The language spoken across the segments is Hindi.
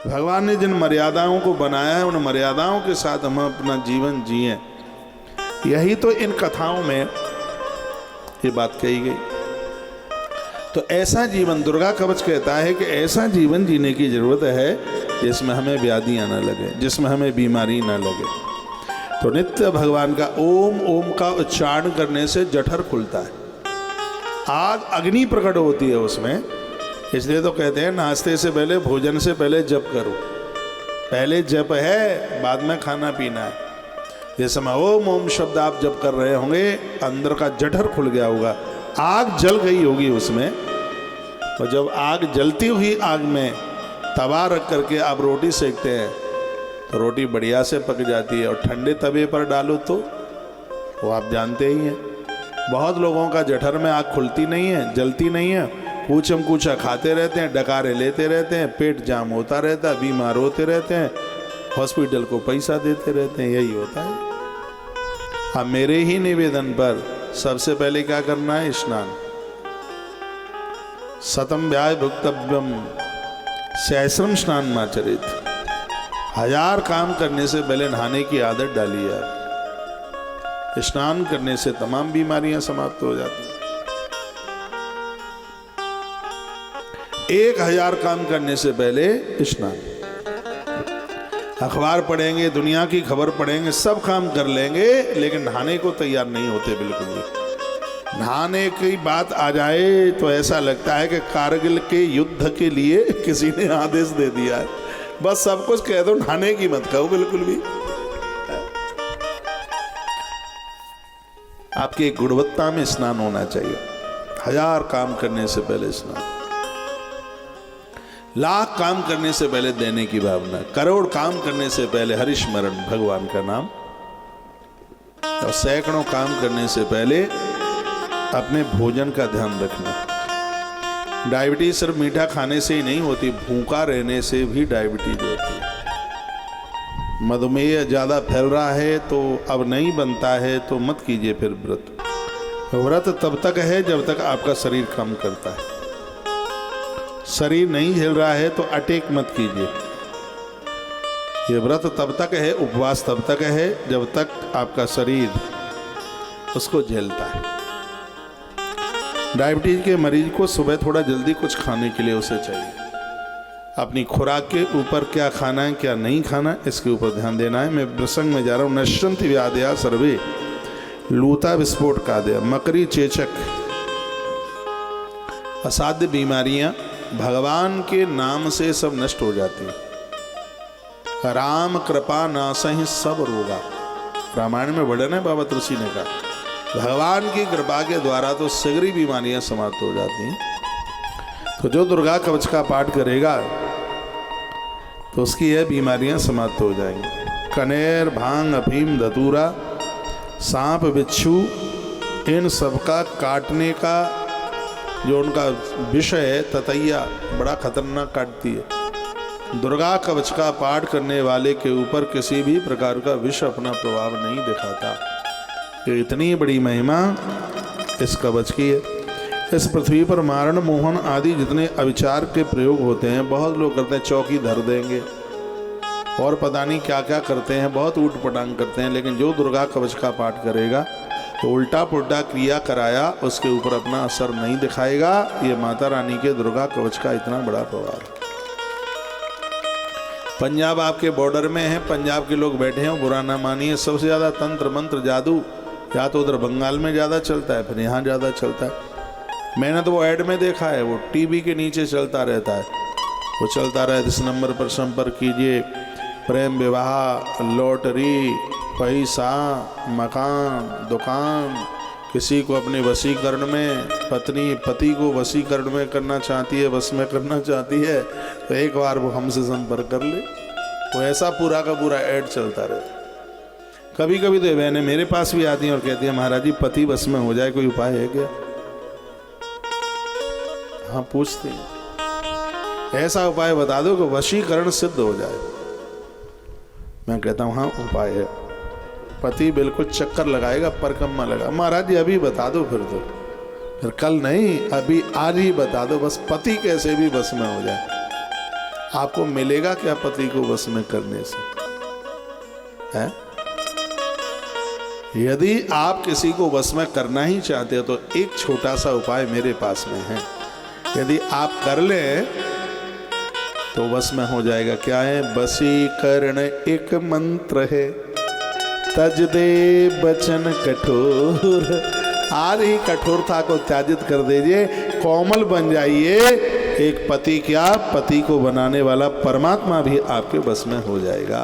भगवान ने जिन मर्यादाओं को बनाया है उन मर्यादाओं के साथ हम अपना जीवन जिए। यही तो इन कथाओं में ये बात कही गई। तो ऐसा जीवन, दुर्गा कवच कहता है कि ऐसा जीवन जीने की जरूरत है जिसमें हमें व्याधियां न लगे, जिसमें हमें बीमारी न लगे। तो नित्य भगवान का ओम ओम का उच्चारण करने से जठर खुलता है, आग अग्नि प्रकट होती है उसमें। इसलिए तो कहते हैं नाश्ते से पहले, भोजन से पहले जप करो। पहले जप है, बाद में खाना पीना है। जैसे मैं ओम ओम शब्द आप जप कर रहे होंगे, अंदर का जठर खुल गया होगा, आग जल गई होगी उसमें। और जब आग जलती हुई आग में तवा रख करके आप रोटी सेकते हैं तो रोटी बढ़िया से पक जाती है। और ठंडे तवे पर डालो तो वो आप जानते ही हैं, बहुत लोगों का जठर में आग खुलती नहीं है, जलती नहीं है, कूचम कूचा खाते रहते हैं, डकारे लेते रहते हैं, पेट जाम होता रहता है, बीमार होते रहते हैं, हॉस्पिटल को पैसा देते रहते हैं। यही होता है। अब मेरे ही निवेदन पर सबसे पहले क्या करना है? स्नान। शतम व्याय भुक्तव्यम सहस्रम स्नान माचरित। 1000 काम करने से पहले नहाने की आदत डाली है। स्नान करने से तमाम बीमारियां समाप्त हो जाती हैं। 1000 काम करने से पहले स्नान। अखबार पढ़ेंगे, दुनिया की खबर पढ़ेंगे, सब काम कर लेंगे, लेकिन नहाने को तैयार नहीं होते बिल्कुल भी। नहाने की बात आ जाए तो ऐसा लगता है कि कारगिल के युद्ध के लिए किसी ने आदेश दे दिया है। बस सब कुछ कह दो, नहाने की मत कहो बिल्कुल भी। आपकी गुणवत्ता में स्नान होना चाहिए। 1000 काम करने से पहले स्नान, 1,00,000 काम करने से पहले देने की भावना, करोड़ काम करने से पहले हरिस्मरण भगवान का नाम, और सैकड़ों काम करने से पहले अपने भोजन का ध्यान रखना। डायबिटीज सिर्फ मीठा खाने से ही नहीं होती, भूखा रहने से भी डायबिटीज होती है। मधुमेह ज़्यादा फैल रहा है तो अब नहीं बनता है तो मत कीजिए फिर व्रत। व्रत तब तक है जब तक आपका शरीर काम करता है। शरीर नहीं झेल रहा है तो अटैक मत कीजिए। ये व्रत तब तक है, उपवास तब तक है जब तक आपका शरीर उसको झेलता है। डायबिटीज के मरीज को सुबह थोड़ा जल्दी कुछ खाने के लिए उसे चाहिए। अपनी खुराक के ऊपर क्या खाना है क्या नहीं खाना है इसके ऊपर ध्यान देना है। मैं प्रसंग में जा रहा हूँ। नश्यन्ति व्याधया सर्वे लूता विस्फोट कादय, मकरी चेचक, असाध्य बीमारियां भगवान के नाम से सब नष्ट हो जाती हैं। राम कृपा नासहि सब रोगा, रामायण में वर्णन है बाबा तुलसी ने कहा। भगवान की कृपा के द्वारा तो शीघ्र ही बीमारियां समाप्त हो जाती हैं। तो जो दुर्गा कवच का पाठ करेगा तो उसकी यह बीमारियां समाप्त हो जाएंगी। कनेर, भांग, अफीम, धतूरा, सांप, बिच्छू, इन सबका काटने का जो उनका विषय है, ततैया बड़ा खतरनाक काटती है। दुर्गा कवच का पाठ करने वाले के ऊपर किसी भी प्रकार का विष अपना प्रभाव नहीं दिखाता। ये इतनी बड़ी महिमा इस कवच की है। इस पृथ्वी पर मारण, मोहन आदि जितने अविचार के प्रयोग होते हैं, बहुत लोग करते हैं, चौकी धर देंगे और पता नहीं क्या क्या करते हैं, बहुत ऊट पटांग करते हैं। लेकिन जो दुर्गा कवच का पाठ करेगा तो उल्टा पुल्टा क्रिया कराया उसके ऊपर अपना असर नहीं दिखाएगा। ये माता रानी के दुर्गा कवच का इतना बड़ा प्रभाव है। पंजाब आपके बॉर्डर में है, पंजाब के लोग बैठे हैं, बुरा ना मानिए। सबसे ज़्यादा तंत्र मंत्र जादू या तो उधर बंगाल में ज़्यादा चलता है, फिर यहाँ ज़्यादा चलता है। मैंने तो वो ऐड में देखा है, वो टीवी के नीचे चलता रहता है, वो चलता रहा है, इस नंबर पर संपर्क कीजिए, प्रेम विवाह, लॉटरी, पैसा, मकान, दुकान। किसी को अपने वशीकरण में, पत्नी पति को वशीकरण में करना चाहती है, वश में करना चाहती है, तो एक बार वो हमसे संपर्क कर ले। वो ऐसा पूरा का पूरा ऐड चलता रहता है। कभी कभी तो बहनें मेरे पास भी आती हैं और कहती हैं महाराज जी पति वश में हो जाए, कोई उपाय है क्या? हाँ पूछते हैं, ऐसा उपाय बता दो कि वशीकरण सिद्ध हो जाए। मैं कहता हूँ हाँ उपाय है। पति बिल्कुल चक्कर लगाएगा, परकम्मा लगा, महाराज जी अभी बता दो, फिर कल नहीं, अभी आज ही बता दो, बस पति कैसे भी बस में हो जाए। आपको मिलेगा क्या पति को वश में करने से? है? यदि आप किसी को वश में करना ही चाहते हो तो एक छोटा सा उपाय मेरे पास में है। यदि आप कर ले तो वश में हो जाएगा। क्या है? वशीकरण एक मंत्र है, तज दे बचन कठोर। आ रही कठोरता को त्याजित कर दीजिए, कोमल बन जाइए। एक पति क्या, पति को बनाने वाला परमात्मा भी आपके बस में हो जाएगा।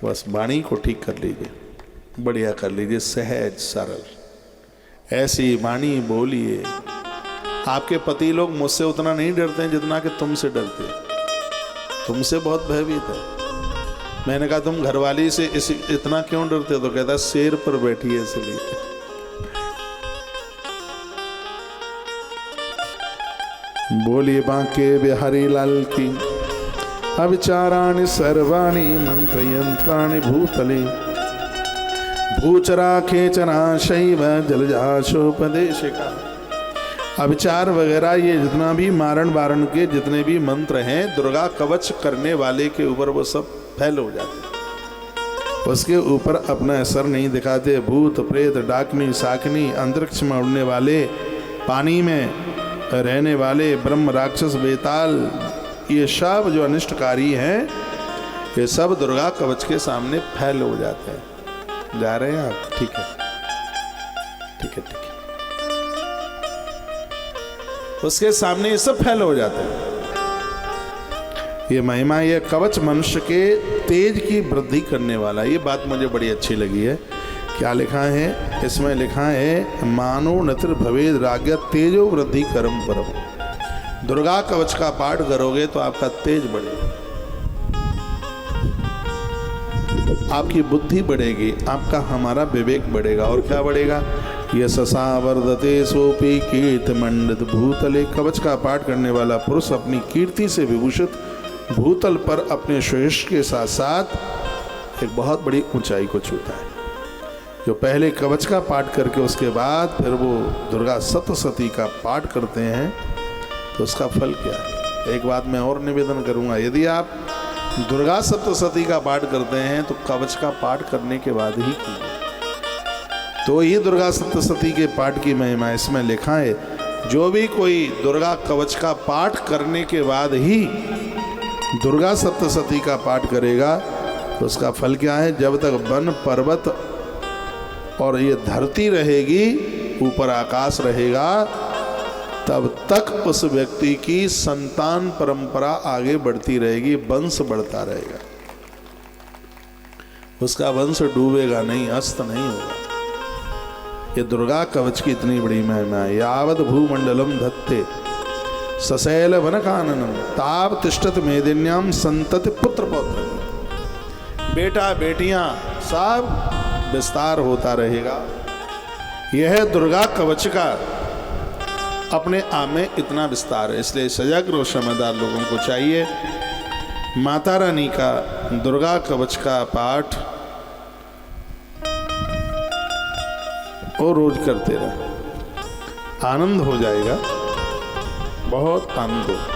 बस वाणी को ठीक कर लीजिए, बढ़िया कर लीजिए, सहज सरल ऐसी वाणी बोलिए। आपके पति लोग मुझसे उतना नहीं डरते हैं जितना कि तुमसे डरते हैं। तुमसे बहुत भयभीत है। मैंने कहा तुम घरवाली से इतना क्यों डरते हो? तो कहता शेर पर बैठी है इसलिए। बोलिए बांके बिहारी लाल की। अविचाराणि सर्वाणि मंत्र यंत्राणि भूतले, भूचरा खेचना शैव जलजाशोपदेशिका। अविचार वगैरह ये जितना भी मारण वारण के जितने भी मंत्र हैं, दुर्गा कवच करने वाले के ऊपर वो सब फैल हो जाते हैं, उसके ऊपर अपना असर नहीं दिखाते। भूत प्रेत डाकनी शाकनी, अंतरिक्ष में उड़ने वाले, पानी में रहने वाले, ब्रह्म राक्षस बेताल, ये सब जो अनिष्टकारी हैं ये सब दुर्गा कवच के सामने फैल हो जाते हैं। जा रहे हैं आप? ठीक है, ठीक है, ठीक है। उसके सामने ये सब फैल हो जाते हैं। ये महिमा, ये कवच मनुष्य के तेज की वृद्धि करने वाला। ये बात मुझे बड़ी अच्छी लगी है। क्या लिखा है इसमें? लिखा है मानो नतिर भवेद राज्ञ तेजो वृद्धि कर्म परम। दुर्गा कवच का पाठ करोगे तो आपका तेज बढ़ेगा, आपकी बुद्धि बढ़ेगी, आपका हमारा विवेक बढ़ेगा। और क्या बढ़ेगा? यशसा वर्धते सोपी कीर्ति मंडित भूतले। कवच का पाठ करने वाला पुरुष अपनी कीर्ति से विभूषित भूतल पर अपने श्रेष्ठ के साथ साथ एक बहुत बड़ी ऊंचाई को छूता है। जो पहले कवच का पाठ करके उसके बाद फिर वो दुर्गा सप्तशती का पाठ करते हैं तो उसका फल क्या है? एक बात मैं और निवेदन करूंगा, यदि आप दुर्गा सप्तशती का पाठ करते हैं तो कवच का पाठ करने के बाद ही कीजिए, तो ये दुर्गा सप्तशती के पाठ की महिमा। इसमें लिखा है जो भी कोई दुर्गा कवच का पाठ करने के बाद ही दुर्गा सप्तशती का पाठ करेगा तो उसका फल क्या है? जब तक वन पर्वत और ये धरती रहेगी, ऊपर आकाश रहेगा, तब तक उस व्यक्ति की संतान परंपरा आगे बढ़ती रहेगी, वंश बढ़ता रहेगा, उसका वंश डूबेगा नहीं, अस्त नहीं होगा। ये दुर्गा कवच की इतनी बड़ी महिमा है। यावद भूमंडलम धत्ते सशैल वन काननम ताव तिष्ठत मेदिन्याम संतति पुत्र पौत्र। बेटा बेटियां सब विस्तार होता रहेगा। यह दुर्गा कवच का अपने आप में इतना विस्तार है, इसलिए सजग और समझदार लोगों को चाहिए माता रानी का दुर्गा कवच का पाठ और रोज करते रहे, आनंद हो जाएगा, बहुत आनंद हो।